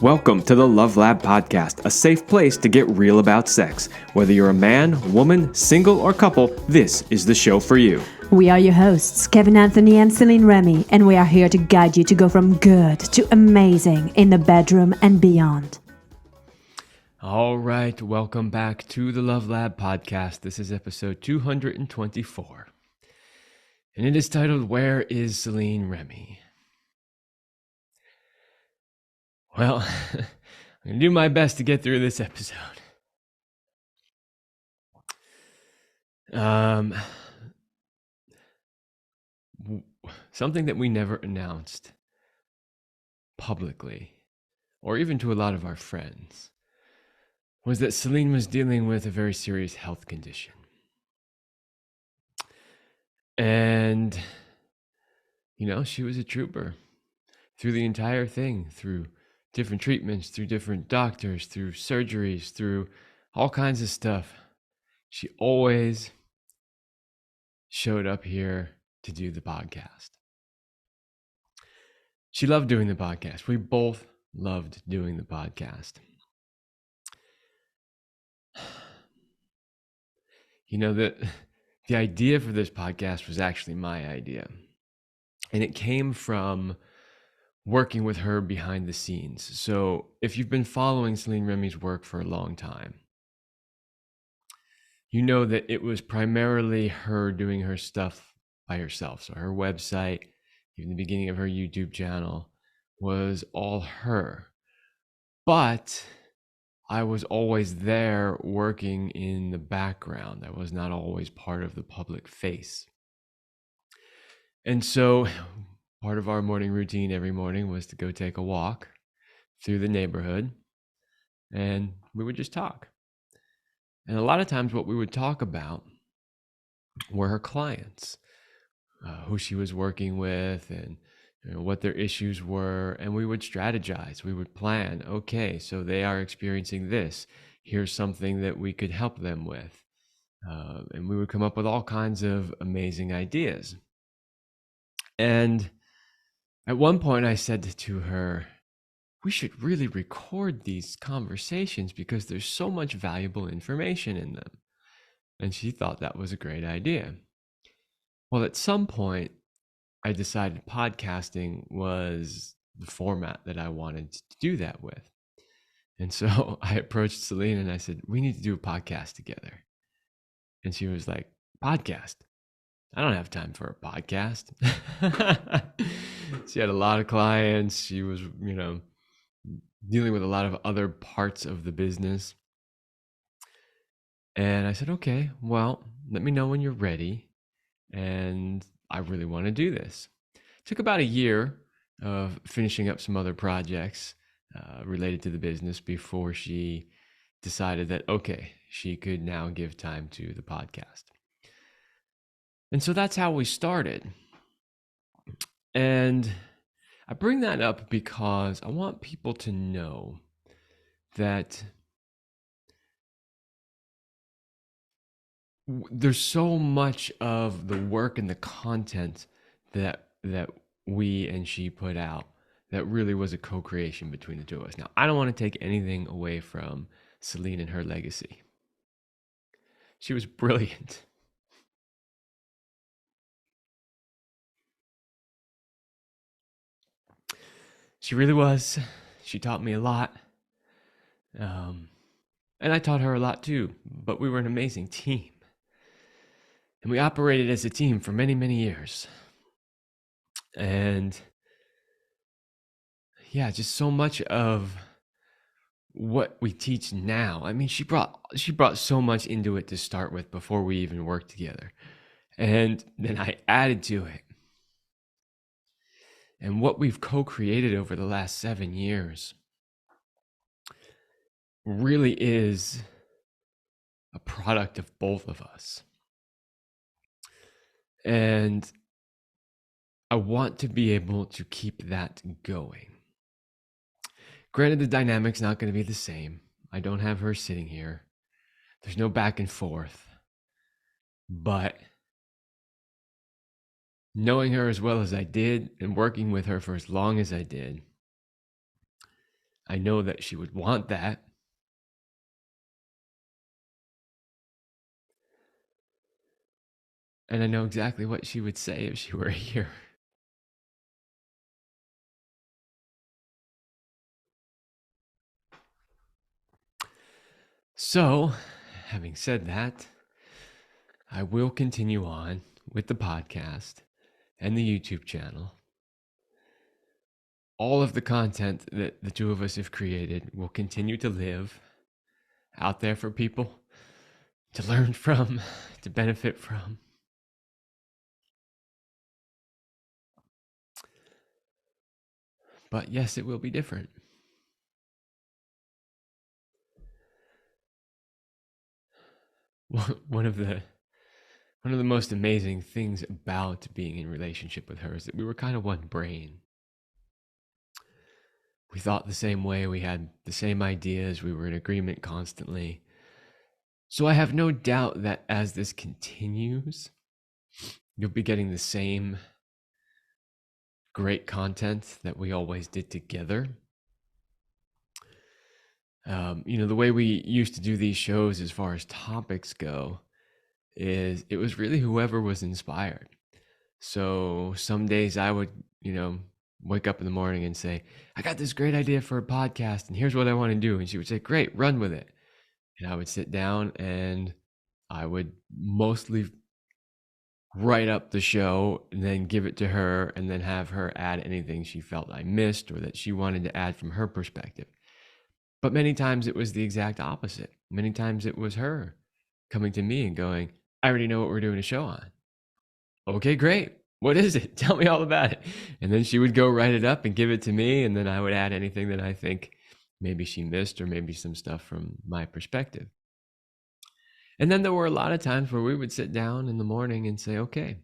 Welcome to the Love Lab Podcast, a safe place to get real about sex. Whether you're a man, woman, single, or couple, this is the show for you. We are your hosts, Kevin Anthony and Céline Remy, and we are here to guide you to go from good to amazing in the bedroom and beyond. All right, welcome back to the Love Lab Podcast. This is episode 224, and it is titled, Where is Céline Remy? Well, I'm going to do my best to get through this episode. Something that we never announced publicly, or even to a lot of our friends, was that Céline was dealing with a very serious health condition. And, she was a trooper through the entire thing, through different treatments, through different doctors, through surgeries, through all kinds of stuff. She always showed up here to do the podcast. She loved doing the podcast. We both loved doing the podcast. The idea for this podcast was actually my idea. And it came from working with her behind the scenes. So if you've been following Céline Remy's work for a long time, you know that it was primarily her doing her stuff by herself. So her website, even the beginning of her YouTube channel, was all her. But I was always there working in the background. I was not always part of the public face. And so part of our morning routine every morning was to go take a walk through the neighborhood, and we would just talk. And a lot of times what we would talk about were her clients, who she was working with, and what their issues were, and we would strategize. We would plan, okay, so they are experiencing this. Here's something that we could help them with. And we would come up with all kinds of amazing ideas. And at one point I said to her, we should really record these conversations because there's so much valuable information in them. And she thought that was a great idea. Well, at some point, I decided podcasting was the format that I wanted to do that with. And so I approached Céline and I said, we need to do a podcast together. And she was like, podcast? I don't have time for a podcast. She had a lot of clients. She was, dealing with a lot of other parts of the business. And I said, okay, well, let me know when you're ready. And I really want to do this. It took about a year of finishing up some other projects related to the business before she decided that, okay, she could now give time to the podcast. And so that's how we started. And I bring that up because I want people to know that there's so much of the work and the content that we and she put out that really was a co-creation between the two of us. Now, I don't want to take anything away from Céline and her legacy. She was brilliant. She really was. She taught me a lot. And I taught her a lot too, but we were an amazing team. And we operated as a team for many, many years. And yeah, just so much of what we teach now. I mean, she brought so much into it to start with before we even worked together. And then I added to it. And what we've co-created over the last 7 years really is a product of both of us. And I want to be able to keep that going. Granted, the dynamic's not going to be the same. I don't have her sitting here. There's no back and forth. But knowing her as well as I did and working with her for as long as I did, I know that she would want that. And I know exactly what she would say if she were here. So, having said that, I will continue on with the podcast and the YouTube channel. All of the content that the two of us have created will continue to live out there for people to learn from, to benefit from. But yes, it will be different. One of the most amazing things about being in relationship with her is that we were kind of one brain. We thought the same way, we had the same ideas, we were in agreement constantly. So I have no doubt that as this continues, you'll be getting the same great content that we always did together. The way we used to do these shows as far as topics go is it was really whoever was inspired. So some days I would, wake up in the morning and say, I got this great idea for a podcast and here's what I want to do. And she would say, great, run with it. And I would sit down and I would mostly write up the show and then give it to her and then have her add anything she felt I missed or that she wanted to add from her perspective. But many times it was the exact opposite. Many times it was her coming to me and going, I already know what we're doing a show on. Okay, great. What is it? Tell me all about it. And then she would go write it up and give it to me. And then I would add anything that I think maybe she missed or maybe some stuff from my perspective. And then there were a lot of times where we would sit down in the morning and say, okay,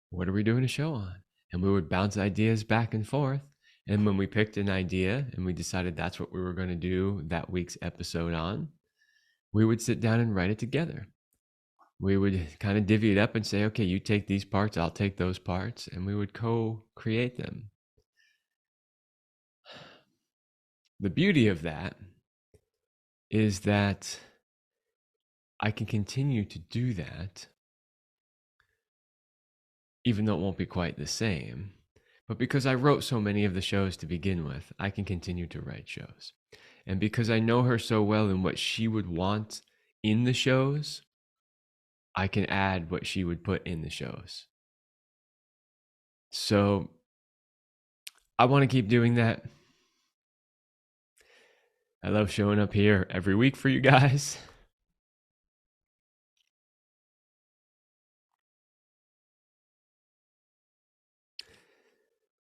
what are we doing a show on? And we would bounce ideas back and forth. And when we picked an idea and we decided that's what we were going to do that week's episode on, we would sit down and write it together. We would kind of divvy it up and say, okay, you take these parts, I'll take those parts, and we would co-create them. The beauty of that is that I can continue to do that, even though it won't be quite the same. But because I wrote so many of the shows to begin with, I can continue to write shows. And because I know her so well and what she would want in the shows, I can add what she would put in the shows. So I want to keep doing that. I love showing up here every week for you guys.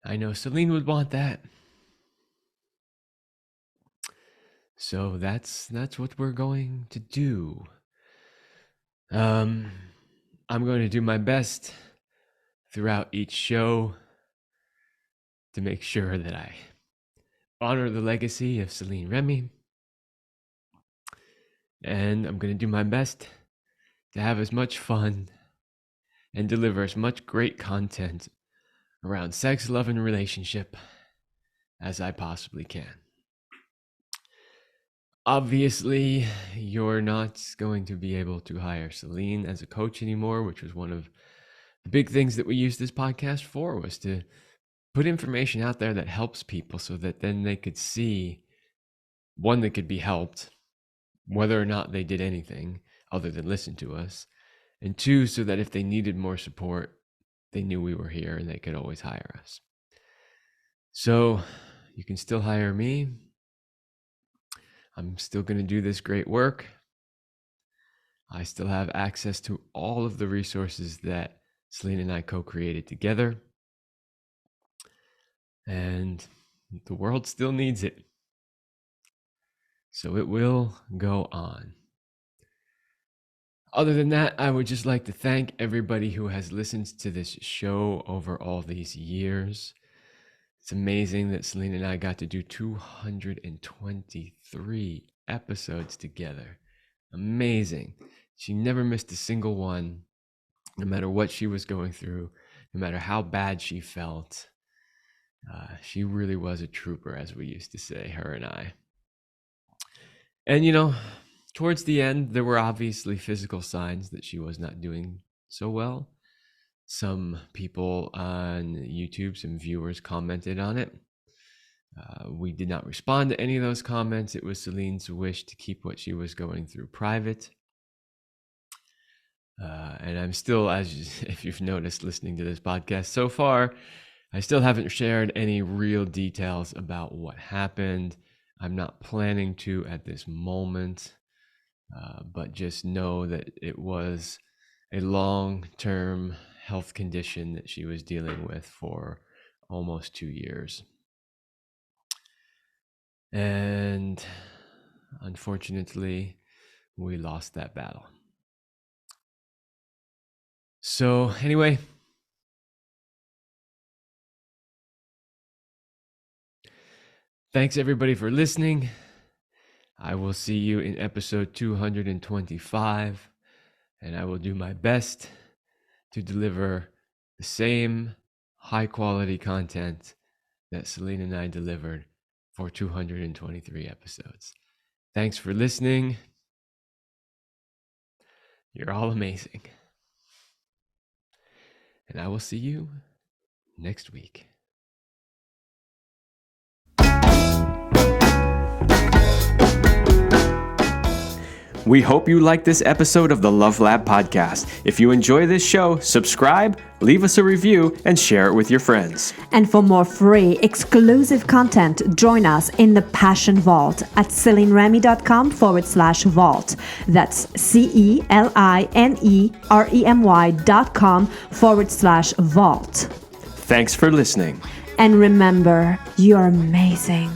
I know Céline would want that. So that's what we're going to do. I'm going to do my best throughout each show to make sure that I honor the legacy of Céline Remy. And I'm going to do my best to have as much fun and deliver as much great content around sex, love, and relationship as I possibly can. Obviously, you're not going to be able to hire Céline as a coach anymore, which was one of the big things that we used this podcast for, was to put information out there that helps people so that then they could see, one, they could be helped, whether or not they did anything other than listen to us, and two, so that if they needed more support, they knew we were here and they could always hire us. So you can still hire me. I'm still going to do this great work. I still have access to all of the resources that Céline and I co-created together. And the world still needs it. So it will go on. Other than that, I would just like to thank everybody who has listened to this show over all these years. It's amazing that Céline and I got to do 223 episodes together. Amazing. She never missed a single one, no matter what she was going through, no matter how bad she felt. She really was a trooper, as we used to say, her and I. And, towards the end, there were obviously physical signs that she was not doing so well. Some people on YouTube, some viewers commented on it. We did not respond to any of those comments. It was Celine's wish to keep what she was going through private. And I'm still, if you've noticed listening to this podcast so far, I still haven't shared any real details about what happened. I'm not planning to at this moment, but just know that it was a long-term health condition that she was dealing with for almost 2 years. And unfortunately, we lost that battle. So anyway, thanks everybody for listening. I will see you in episode 225, and I will do my best to deliver the same high quality content that Céline and I delivered for 223 episodes. Thanks for listening. You're all amazing. And I will see you next week. We hope you liked this episode of the Love Lab podcast. If you enjoy this show, subscribe, leave us a review, and share it with your friends. And for more free, exclusive content, join us in the Passion Vault at CelineRemy.com/vault. That's CelineRemy.com/vault. Thanks for listening. And remember, you're amazing.